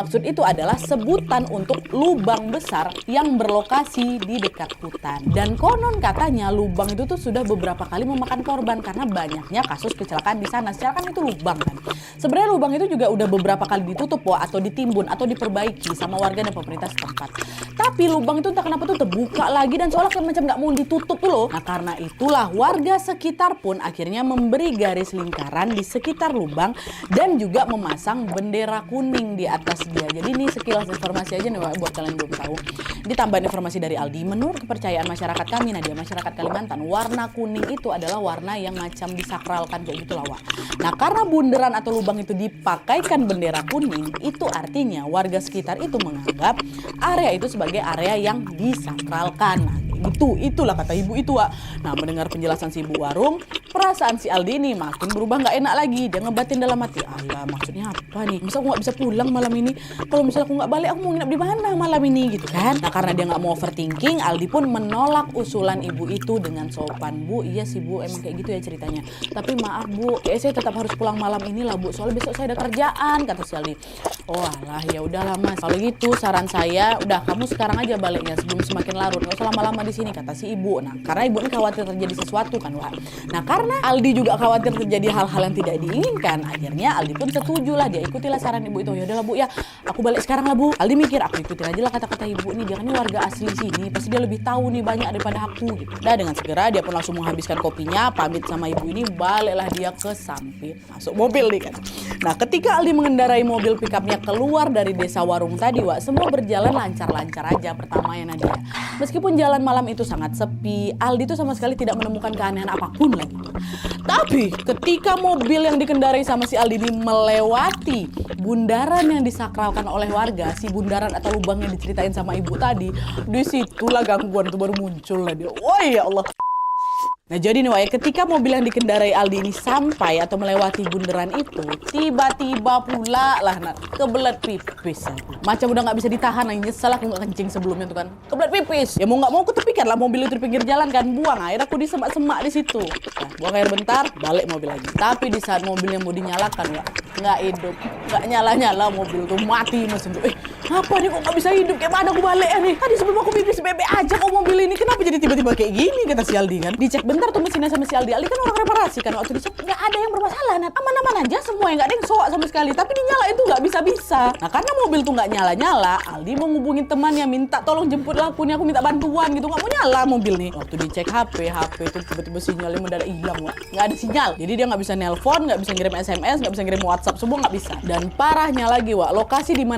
Maksud itu adalah sebutan untuk lubang besar yang berlokasi di dekat hutan. Dan konon katanya lubang itu tuh sudah beberapa kali memakan korban karena banyaknya kasus kecelakaan di sana. Secara kan itu lubang kan. Sebenarnya lubang itu juga udah beberapa kali ditutup atau ditimbun atau diperbaiki sama warga dan pemerintah setempat. Tapi lubang itu entah kenapa tuh terbuka lagi dan seolah macam nggak mau ditutup tuh loh. Nah karena itulah warga sekitar pun akhirnya memberi garis lingkaran di sekitar lubang dan juga memasang bendera kuning di atas dia. Jadi ini sekilas informasi aja nih buat kalian belum tahu. Ditambahin informasi dari Aldi, menurut kepercayaan masyarakat kami, Nadia, masyarakat Kalimantan, warna kuning itu adalah warna yang macam disakralkan kayak gitu lah, Wak. Nah, karena bundaran atau lubang itu dipakaikan bendera kuning, itu artinya warga sekitar itu menganggap area itu sebagai area yang disakralkan. Nah, itulah kata ibu itu, Wak. Nah, mendengar penjelasan si ibu warung, perasaan si Aldi ini makin berubah nggak enak lagi. Dia ngebatin dalam hati, alah maksudnya apa nih? Masa aku nggak bisa pulang malam ini? Kalau misalnya aku nggak balik, aku mau nginep di mana malam ini gitu kan? Nah, karena dia nggak mau overthinking, Aldi pun menolak usulan ibu itu dengan sopan. Bu, iya sih Bu, emang kayak gitu ya ceritanya. Tapi maaf Bu, saya tetap harus pulang malam ini lah Bu. Soalnya besok saya ada kerjaan, kata si Aldi. Oh alah, ya udahlah Mas. Kalau gitu saran saya, udah kamu sekarang aja baliknya sebelum semakin larut. Nggak usah lama-lama di sini, kata si ibu. Nah, karena ibu ini khawatir terjadi sesuatu kan, Wak. Nah, karena Aldi juga khawatir terjadi hal-hal yang tidak diinginkan, akhirnya Aldi pun setuju lah, dia ikutilah saran ibu itu. Ya udahlah Bu ya, aku balik sekarang lah Bu. Aldi mikir, aku ikutin aja lah kata-kata ibu ini, dia kan ini warga asli sini, pasti dia lebih tahu nih banyak daripada aku gitu. Nah, dengan segera dia pun langsung menghabiskan kopinya, pamit sama ibu ini, baliklah dia ke Sampit, masuk mobil nih kan. Nah, ketika Aldi mengendarai mobil pickupnya keluar dari desa Warung tadi, Wak, semua berjalan lancar-lancar aja pertama ya Nadia. Meskipun jalan malam itu sangat sepi, Aldi itu sama sekali tidak menemukan keanehan apapun lagi. Tapi ketika mobil yang dikendarai sama si Aldi ini melewati bundaran yang disakralkan oleh warga, si bundaran atau lubang yang diceritain sama ibu tadi, disitulah gangguan itu baru muncul lah dia. Wah ya Allah. Nah jadi nih Wak, ketika mobil yang dikendarai Aldi ini sampai atau melewati bundaran itu, tiba-tiba pula lah kebelet pipis aku. Macam udah nggak bisa ditahan, nyesel aku nggak kencing sebelumnya tuh kan. Kebelet pipis, ya mau nggak mau aku tepikan lah mobil itu di pinggir jalan kan, buang air aku di semak-semak di situ. Nah, buang air bentar, balik mobil lagi. Tapi di saat mobilnya mau dinyalakan Wak, nggak hidup, nggak nyala-nyala mobil tuh, mati mesin tuh. Apa nih kok nggak bisa hidup, kayak mana aku balik nih? Tadi sebelum aku pipis bebek aja kok mobil ini, kenapa jadi tiba-tiba kayak gini, kata si Aldi kan. Dicek bentar tuh mesinnya sama si Aldi. Aldi kan orang reparasi kan, waktu dicek nggak ada yang bermasalah, Nat. Aman-aman aja semua, yang nggak ada yang soak sama sekali. Tapi dinyala itu nggak bisa-bisa. Nah karena mobil tuh nggak nyala-nyala, Aldi mau ngubungin temannya, minta tolong jemput aku nih, aku minta bantuan gitu, nggak mau nyala mobil nih. Waktu dicek HP itu tiba-tiba sinyalnya mendadak hilang, Wak. Nggak ada sinyal. Jadi dia nggak bisa nelpon, nggak bisa ngirim SMS, nggak bisa ngirim WhatsApp, semua nggak bisa. Dan parahnya lagi, Wak, lokasi di mana